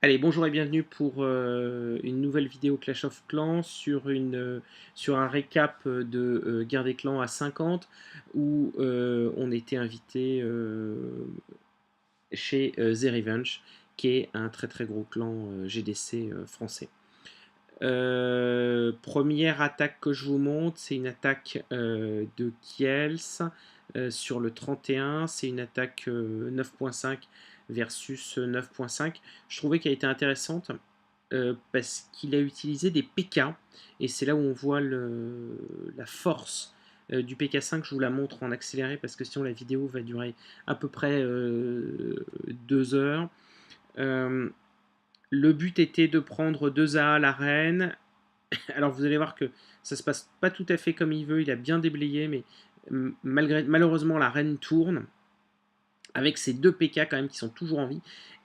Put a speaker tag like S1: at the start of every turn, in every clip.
S1: Allez, bonjour et bienvenue pour une nouvelle vidéo Clash of Clans sur un récap de Guerre des Clans à 50 où on était invité chez The Revenge qui est un très très gros clan GDC français. Première attaque que je vous montre, c'est une attaque de Kiels sur le 31. C'est une attaque 9.5 versus 9.5. Je trouvais qu'elle était intéressante parce qu'il a utilisé des PK et c'est là où on voit la force du PK5. Je vous la montre en accéléré parce que sinon la vidéo va durer à peu près 2 heures. Euh, le but était de prendre 2A à l'arène. Alors vous allez voir que ça se passe pas tout à fait comme il veut, il a bien déblayé, mais malheureusement la reine tourne, avec ses 2 PK quand même qui sont toujours en vie,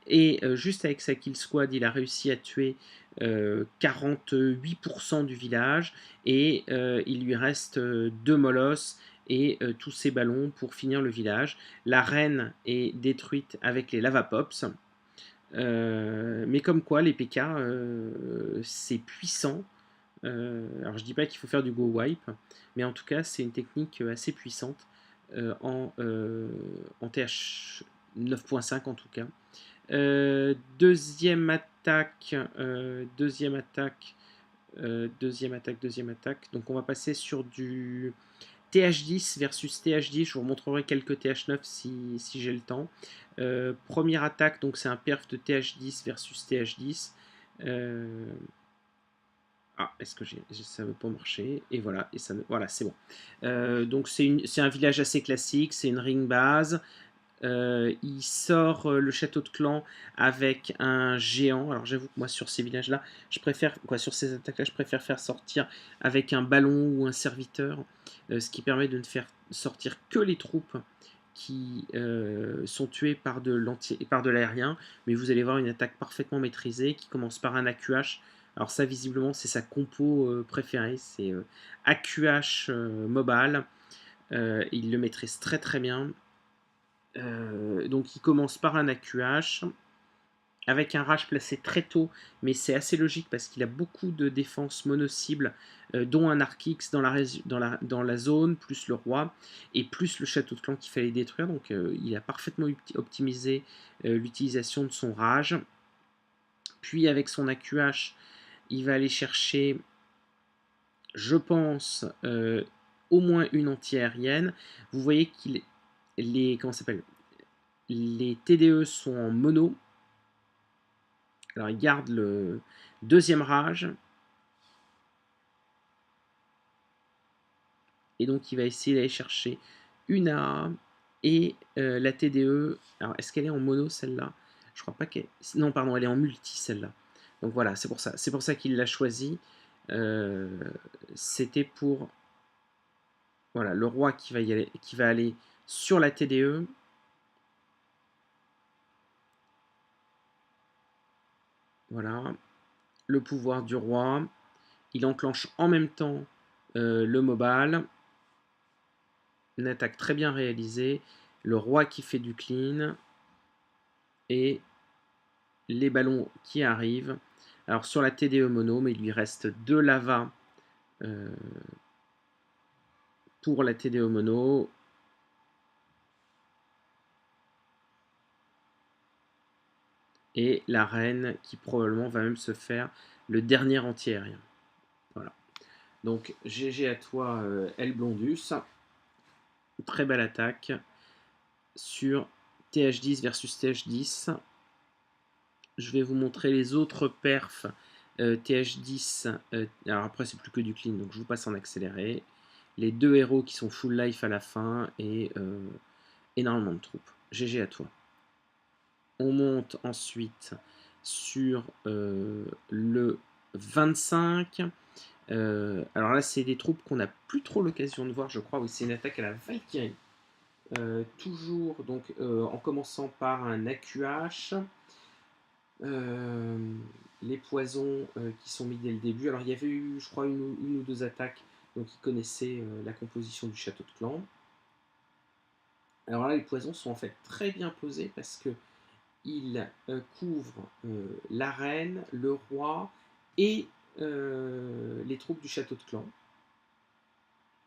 S1: et juste avec sa kill squad, il a réussi à tuer 48% du village, et il lui reste 2 molosses et tous ses ballons pour finir le village. La reine est détruite avec les lava pops. Mais comme quoi les PK c'est puissant. Alors je dis pas qu'il faut faire du go wipe, mais en tout cas c'est une technique assez puissante en TH 9.5 en tout cas. Deuxième attaque, deuxième attaque. Donc on va passer sur du TH10 versus TH10. Je vous remontrerai quelques TH9 si j'ai le temps. Première attaque, donc c'est un perf de TH10 versus TH10. Euh, est-ce que ça ne veut pas marcher? Et voilà, voilà, c'est bon. Donc c'est un village assez classique, c'est une ring base. Il sort le château de clan avec un géant. Alors j'avoue que moi sur ces villages-là, je préfère, sur ces attaques-là, je préfère faire sortir avec un ballon ou un serviteur, ce qui permet de ne faire sortir que les troupes qui sont tuées par de l'aérien. Mais vous allez voir une attaque parfaitement maîtrisée qui commence par un AQH. Alors ça visiblement c'est sa compo préférée, c'est AQH Mobile. Il le maîtrise très très bien. Donc il commence par un AQH avec un rage placé très tôt, mais c'est assez logique parce qu'il a beaucoup de défense mono-cible, dont un Arc-X dans la zone, plus le roi, et plus le château de clan qu'il fallait détruire. Donc il a parfaitement optimisé l'utilisation de son rage. Puis avec son AQH, il va aller chercher, je pense, au moins une anti-aérienne. Vous voyez qu'il comment s'appelle, les TDE sont en mono. Alors il garde le deuxième rage. Et donc il va essayer d'aller chercher une AA et la TDE. Alors est-ce qu'elle est en mono celle-là? Je crois pas qu'elle. Non, pardon, elle est en multi celle-là. Donc voilà, c'est pour ça. C'est pour ça qu'il l'a choisi. C'était pour, voilà, le roi qui va aller sur la TDE. Voilà, le pouvoir du roi. Il enclenche en même temps le mobile. Une attaque très bien réalisée. Le roi qui fait du clean. Et les ballons qui arrivent. Alors sur la TDE mono, mais il lui reste 2 lavas pour la TDE mono. Et la reine qui probablement va même se faire le dernier anti-aérien. Voilà. Donc GG à toi El Blondus. Très belle attaque sur TH10 versus TH10. Je vais vous montrer les autres perfs TH10. Alors après c'est plus que du clean, donc je vous passe en accéléré. Les 2 héros qui sont full life à la fin et énormément de troupes. GG à toi. On monte ensuite sur le 25. Alors là, c'est des troupes qu'on n'a plus trop l'occasion de voir, je crois. Oui, c'est une attaque à la Valkyrie. Toujours donc en commençant par un AQH. Les poisons qui sont mis dès le début. Alors il y avait eu, je crois, une ou deux attaques, donc ils connaissaient la composition du château de clan. Alors là, les poisons sont en fait très bien posés parce que il couvre la reine, le roi et les troupes du château de Clan.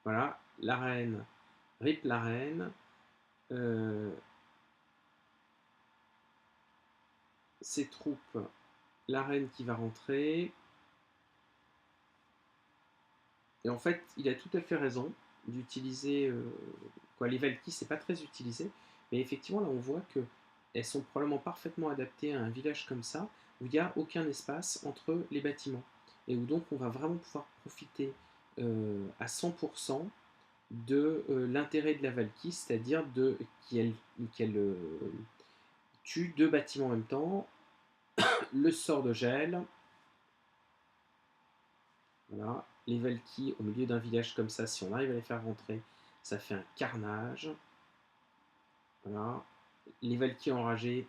S1: Voilà, la reine, rip la reine. Ses troupes, la reine qui va rentrer. Et en fait, il a tout à fait raison d'utiliser. Les Valkyries, c'est pas très utilisé. Mais effectivement, là, on voit que elles sont probablement parfaitement adaptées à un village comme ça, où il n'y a aucun espace entre les bâtiments. Et où donc on va vraiment pouvoir profiter à 100% de l'intérêt de la Valkyrie, c'est-à-dire qu'elle tue deux bâtiments en même temps, le sort de gel. Voilà. Les Valkyries au milieu d'un village comme ça, si on arrive à les faire rentrer, ça fait un carnage. Voilà. Les Valkyries enragées,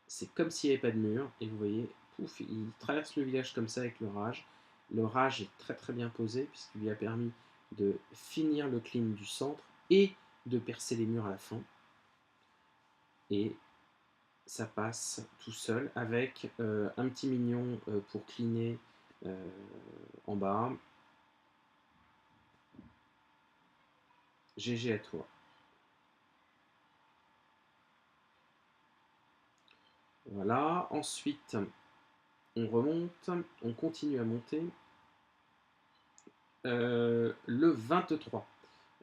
S1: c'est comme s'il n'y avait pas de mur. Et vous voyez, pouf, il traverse le village comme ça avec le rage. Le rage est très très bien posé puisqu'il lui a permis de finir le clean du centre et de percer les murs à la fin. Et ça passe tout seul avec un petit mignon pour cleaner en bas. GG à toi. Voilà. Ensuite, on remonte, on continue à monter. Le 23.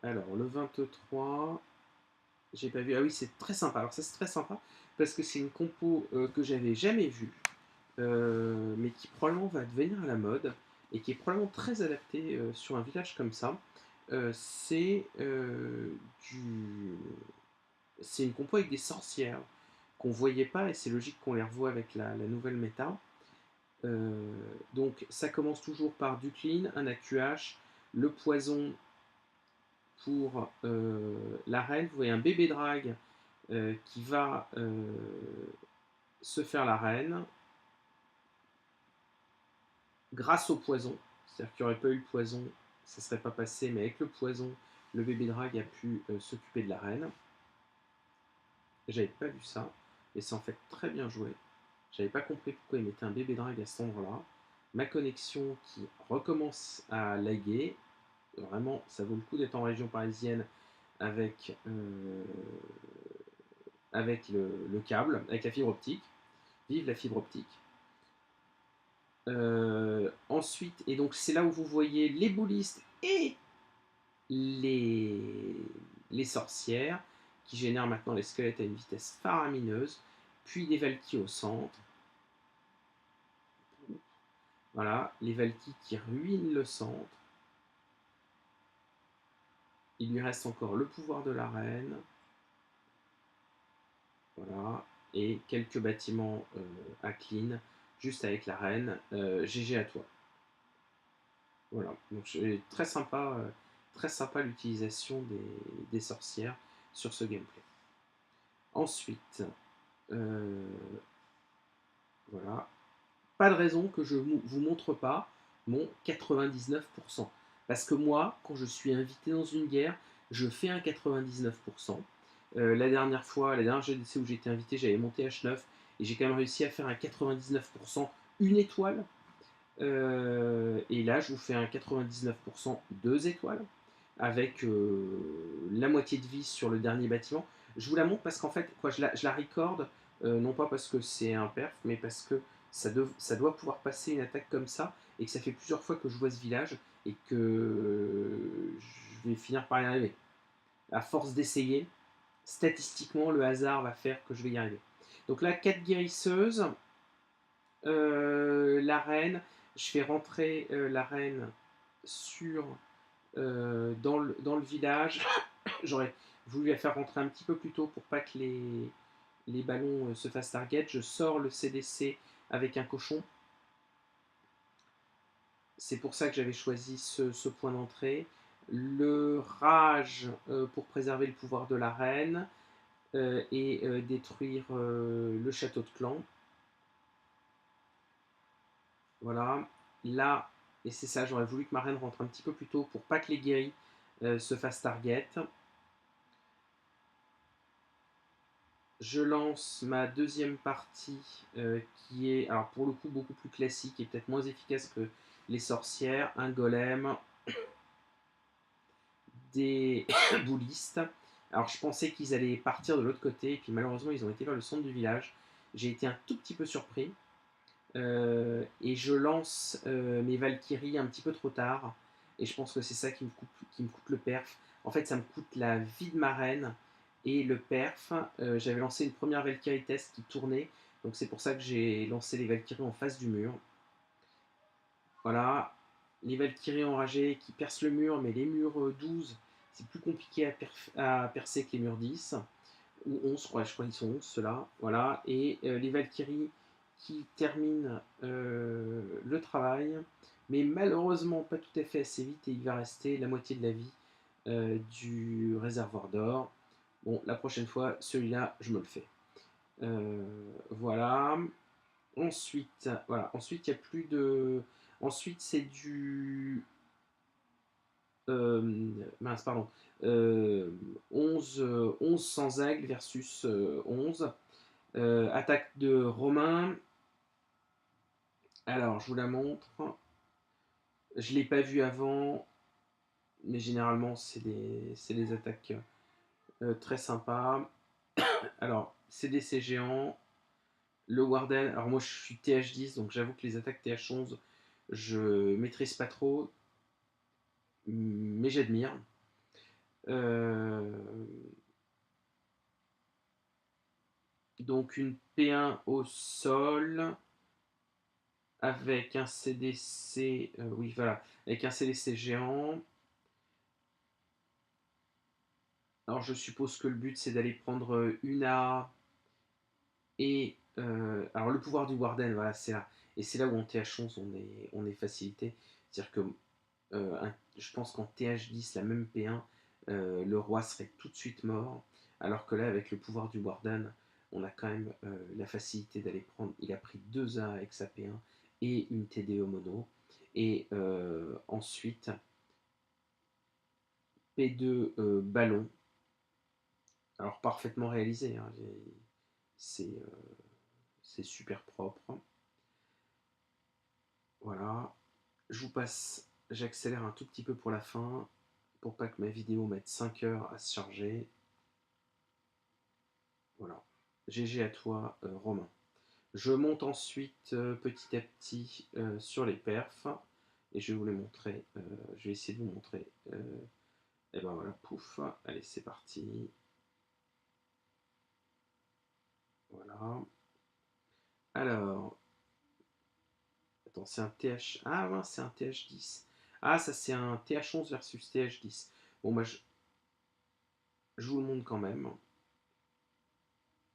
S1: Alors, le 23, j'ai pas vu. Ah oui, c'est très sympa. Alors, ça, c'est très sympa parce que c'est une compo que j'avais jamais vue, mais qui probablement va devenir à la mode et qui est probablement très adaptée sur un village comme ça. C'est c'est une compo avec des sorcières qu'on voyait pas et c'est logique qu'on les revoie avec la nouvelle méta. Donc ça commence toujours par du clean, un AQH, le poison pour la reine. Vous voyez un bébé drague qui va se faire la reine grâce au poison. C'est-à-dire qu'il n'y aurait pas eu le poison, ça ne serait pas passé, mais avec le poison, le bébé drague a pu s'occuper de la reine. J'avais pas vu ça, et c'est en fait très bien joué. J'avais pas compris pourquoi il mettait un bébé drague à cet endroit-là. Ma connexion qui recommence à laguer. Vraiment, ça vaut le coup d'être en région parisienne avec, avec le câble, avec la fibre optique. Vive la fibre optique. Ensuite, et donc c'est là où vous voyez les boulistes et les, les sorcières qui génèrent maintenant les squelettes à une vitesse faramineuse, puis des Valkyries au centre. Voilà, les Valkyries qui ruinent le centre. Il lui reste encore le pouvoir de la reine. Voilà, et quelques bâtiments à clean, juste avec la reine. GG à toi. Voilà, donc très sympa l'utilisation des sorcières sur ce gameplay. Ensuite, voilà, pas de raison que je vous montre pas mon 99%. Parce que moi, quand je suis invité dans une guerre, je fais un 99%. La dernière GDC où j'étais invité, j'avais monté H9 et j'ai quand même réussi à faire un 99% une étoile. Et là, je vous fais un 99% 2 étoiles avec la moitié de vie sur le dernier bâtiment. Je vous la montre parce qu'en fait, je la recorde, non pas parce que c'est un perf, mais parce que ça doit pouvoir passer une attaque comme ça et que ça fait plusieurs fois que je vois ce village et que je vais finir par y arriver. À force d'essayer, statistiquement, le hasard va faire que je vais y arriver. Donc là, 4 guérisseuses, la reine, je fais rentrer la reine sur, dans le village. J'aurais voulu la faire rentrer un petit peu plus tôt pour pas que les ballons se fassent target. Je sors le CDC avec un cochon. C'est pour ça que j'avais choisi ce point d'entrée. Le rage pour préserver le pouvoir de la reine et détruire le château de clan. Voilà. Là, et c'est ça, j'aurais voulu que ma reine rentre un petit peu plus tôt pour pas que les guéris se fassent target. je lance ma deuxième partie qui est, alors pour le coup, beaucoup plus classique et peut-être moins efficace que les sorcières. Un golem, des boulistes. Alors je pensais qu'ils allaient partir de l'autre côté, et puis malheureusement ils ont été vers le centre du village. J'ai été un tout petit peu surpris. Et je lance mes Valkyries un petit peu trop tard. Et je pense que c'est ça qui me coûte le perf. En fait, ça me coûte la vie de ma reine et le perf. J'avais lancé une première Valkyrie test qui tournait. Donc c'est pour ça que j'ai lancé les Valkyries en face du mur. Voilà. Les Valkyries enragées qui percent le mur, mais les murs 12, c'est plus compliqué à percer que les murs 10 ou 11, je crois qu'ils sont 11 ceux-là. Voilà. Et les Valkyries qui terminent le travail, mais malheureusement pas tout à fait assez vite, et il va rester la moitié de la vie du réservoir d'or. Bon, la prochaine fois, celui-là, je me le fais. Voilà. Ensuite, il n'y a plus de. Ensuite, c'est du. Mince, pardon. Euh, 11 sans aigle versus 11. Attaque de Romain. Alors, je vous la montre. Je ne l'ai pas vue avant, mais généralement, c'est des attaques très sympas. Alors, CDC géant. Le Warden. Alors, moi, je suis TH10, donc j'avoue que les attaques TH11, je maîtrise pas trop, mais j'admire. Euh, donc, une P1 au sol avec un CDC. Oui, voilà. Avec un CDC géant. Alors je suppose que le but c'est d'aller prendre une A et alors le pouvoir du Warden, voilà, c'est là. Et c'est là où en TH11 on est facilité. C'est-à-dire que je pense qu'en TH10, la même P1, le roi serait tout de suite mort. Alors que là, avec le pouvoir du Warden, on a quand même la facilité d'aller prendre. Il a pris 2 A avec sa P1 et une TDE mono. Et ensuite, P2 ballon. Alors parfaitement réalisé, hein, c'est super propre. Voilà. Je vous passe, j'accélère un tout petit peu pour la fin, pour pas que ma vidéo mette 5 heures à se charger. Voilà. GG à toi, Romain. Je monte ensuite petit à petit sur les perfs et je vais vous les montrer. Je vais essayer de vous montrer. Et ben voilà, pouf. Allez, c'est parti. Voilà. Alors, attends, c'est un TH. Ah, ouais, c'est un TH10. Ah, ça, c'est un TH11 versus TH10. Bon, moi, je vous le montre quand même.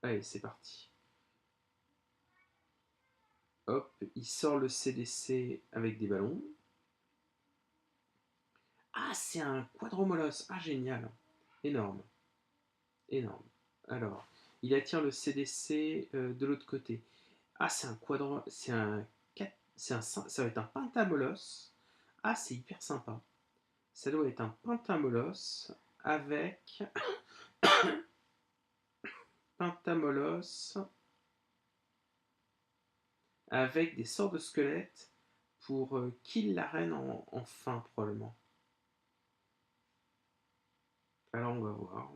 S1: Allez, c'est parti. Hop, il sort le CDC avec des ballons. Ah, c'est un quadromolos. Ah, génial. Énorme. Énorme. Alors, il attire le CDC de l'autre côté. Ah, c'est un quadro. Ça va être un pentamolos. Ah, c'est hyper sympa. Ça doit être un pentamolos avec. Pentamolos avec des sorts de squelettes pour kill la reine en fin, probablement. Alors, on va voir.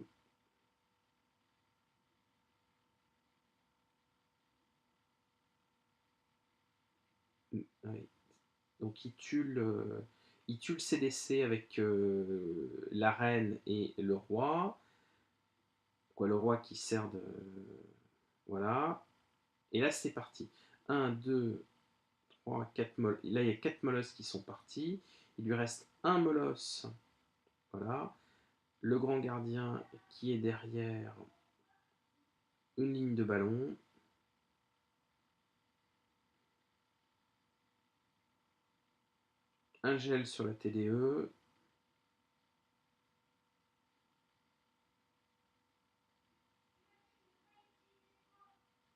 S1: Oui. Donc il tue le CDC avec la reine et le roi. Quoi, le roi qui sert de. Voilà. Et là, c'est parti. Un 2 3 4 molosses. Là, il y a 4 molosses qui sont partis. Il lui reste un molosse. Voilà. Le grand gardien qui est derrière une ligne de ballon. Un gel sur la TDE.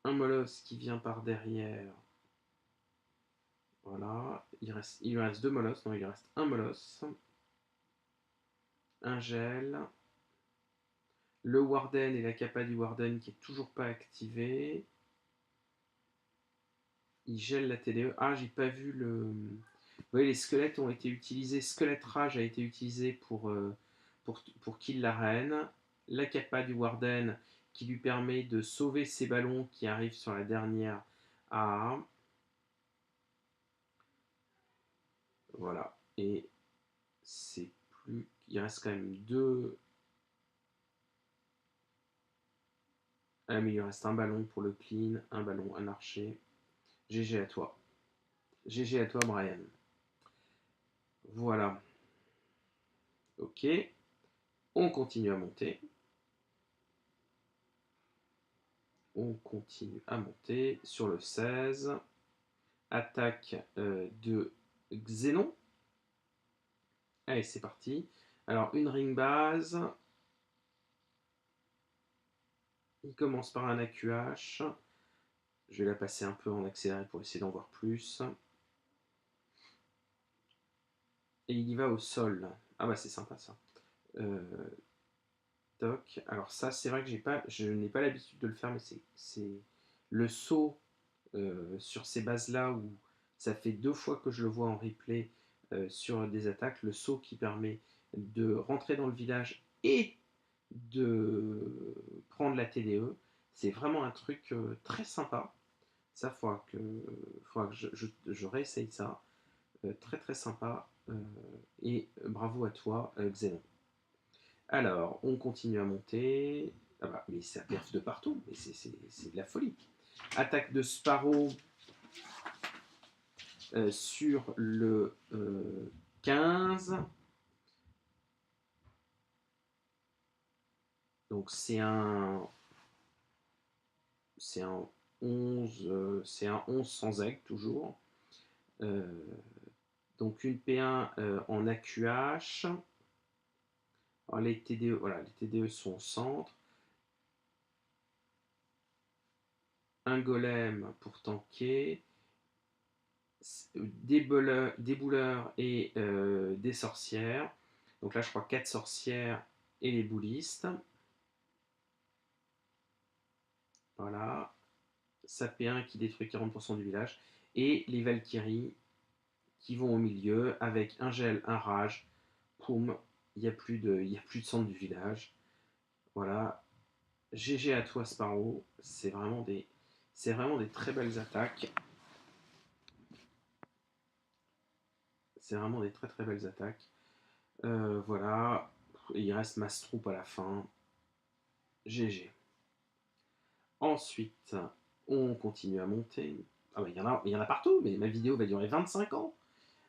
S1: Un molosse qui vient par derrière. Voilà. Il lui reste deux molosses. Non, il lui reste un molosse. Un gel. Le Warden et la capa du Warden qui est toujours pas activée. Il gèle la TDE. Ah, j'ai pas vu le... Vous voyez, les squelettes ont été utilisés. Squelette Rage a été utilisé pour kill la reine. La capa du Warden qui lui permet de sauver ses ballons qui arrivent sur la dernière AA. Voilà. Et c'est plus... Il reste quand même deux... Ah, mais il reste un ballon pour le clean, un ballon, un archer. GG à toi. GG à toi, Brian. Voilà. Ok. On continue à monter. On continue à monter sur le 16. Attaque de Xénon. Allez, c'est parti. Alors, une ring base. Il commence par un AQH. Je vais la passer un peu en accéléré pour essayer d'en voir plus. Et il y va au sol. Ah bah c'est sympa ça. Toc. Alors ça, c'est vrai que je n'ai pas l'habitude de le faire, mais c'est le saut sur ces bases-là où ça fait 2 fois que je le vois en replay sur des attaques. Le saut qui permet de rentrer dans le village et de prendre la TDE. C'est vraiment un truc très sympa. Ça, faudra que je réessaye ça. Très très sympa. Et bravo à toi, Xenon. Alors, on continue à monter. Ah bah, mais ça perf de partout. Mais c'est de la folie. Attaque de Sparrow sur le 15. Donc c'est un 11, c'est un 11 sans aigle toujours. Donc une P1 en AQH. Alors les TDE, voilà, les TDE sont au centre. Un golem pour tanker. Des bouleurs et des sorcières. Donc là, je crois 4 sorcières et les boulistes. Voilà. Sapéen qui détruit 40% du village. Et les Valkyries qui vont au milieu avec un gel, un rage. Poum, il n'y a plus de centre du village. Voilà. GG à toi, Sparrow. C'est vraiment des très belles attaques. C'est vraiment des très très belles attaques. Voilà. Et il reste Mastroup à la fin. GG. Ensuite, on continue à monter. Ah bah, il y en a partout, mais ma vidéo va durer 25 ans.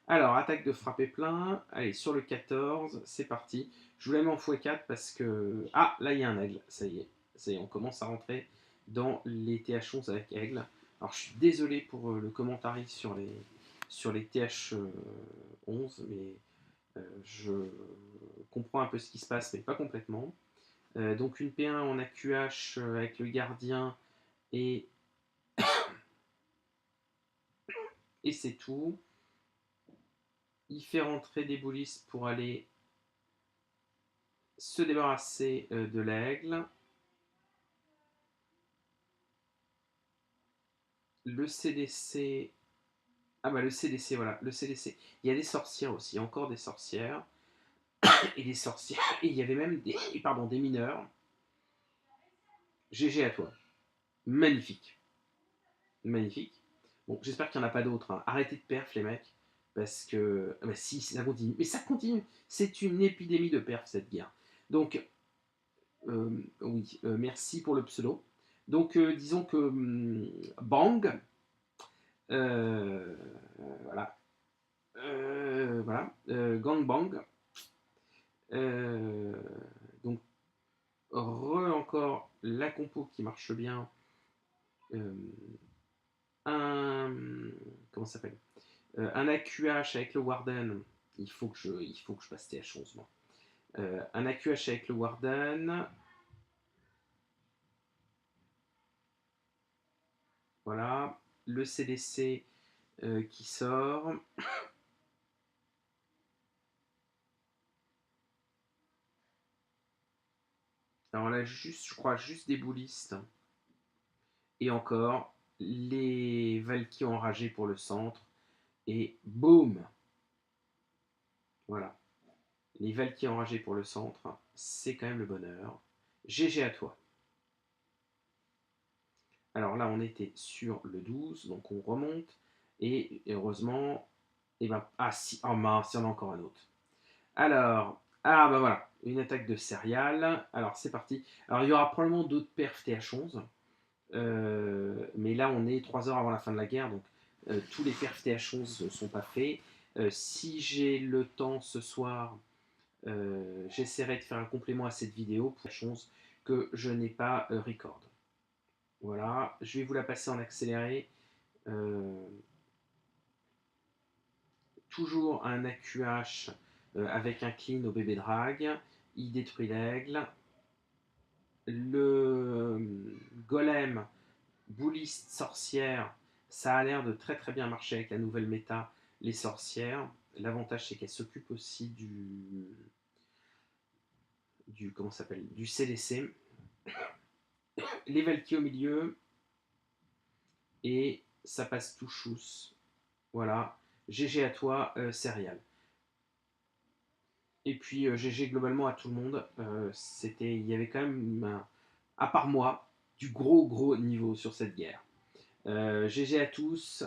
S1: Alors, attaque de frapper plein. Allez, sur le 14, c'est parti. Je vous la mets en x4 parce que... Ah, là, il y a un aigle. Ça y est. Ça y est, on commence à rentrer dans les TH11 avec aigle. Alors, je suis désolé pour le commentary sur les TH11, mais je comprends un peu ce qui se passe, mais pas complètement. Donc une P1 en AQH avec le gardien et, et c'est tout. Il fait rentrer des boulistes pour aller se débarrasser de l'aigle. Le CDC... Ah bah le CDC, voilà, le CDC. Il y a des sorcières aussi, il y a encore des sorcières. Et des sorcières. Et il y avait même des mineurs. GG à toi. Magnifique. Magnifique. Bon, j'espère qu'il n'y en a pas d'autres. Hein. Arrêtez de perf, les mecs. Parce que. Ah bah si, ça continue. Mais ça continue. C'est une épidémie de perf, cette guerre. Donc, oui, merci pour le pseudo. Donc, disons que. Bang. Euh, voilà. Voilà. Gangbang. Euh, donc, encore la compo qui marche bien. Un. Comment ça s'appelle un AQH avec le Warden. Il faut que je passe TH11, moi. Un AQH avec le Warden. Voilà. Le CDC qui sort. Alors là, juste, je crois, juste des boulistes. Et encore, les Valkyries enragés pour le centre. Et boum! Voilà. Les Valkyries enragés pour le centre, c'est quand même le bonheur. GG à toi. Alors là, on était sur le 12, donc on remonte. Et heureusement, et ben, ah si, oh mince, il y en a encore un autre. Alors, ah bah voilà, une attaque de céréales. Alors c'est parti. Alors il y aura probablement d'autres perfs TH11. Mais là, on est 3 heures avant la fin de la guerre, donc tous les perfs TH11 ne sont pas faits. Si j'ai le temps ce soir, j'essaierai de faire un complément à cette vidéo pour TH11 que je n'ai pas record. Voilà, je vais vous la passer en accéléré. Euh, Toujours un AQH avec un clean au bébé drag. Il détruit l'aigle. Le golem bouliste sorcière, ça a l'air de très très bien marcher avec la nouvelle méta, les sorcières. L'avantage c'est qu'elle s'occupe aussi du comment s'appelle, du CDC. Les Valkyries au milieu et ça passe tout chousse. Voilà. GG à toi, Céréales. Et puis GG globalement à tout le monde. Il y avait quand même, à part moi, du gros niveau sur cette guerre. GG à tous.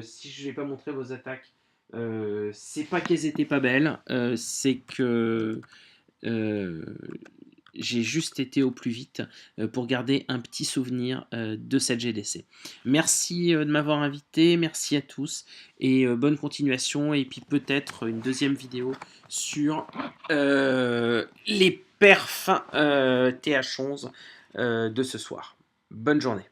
S1: Si je n'ai pas montré vos attaques, c'est pas qu'elles étaient pas belles, c'est que euh, j'ai juste été au plus vite pour garder un petit souvenir de cette GDC. Merci de m'avoir invité, merci à tous et bonne continuation. Et puis peut-être une deuxième vidéo sur les perfs TH11 de ce soir. Bonne journée.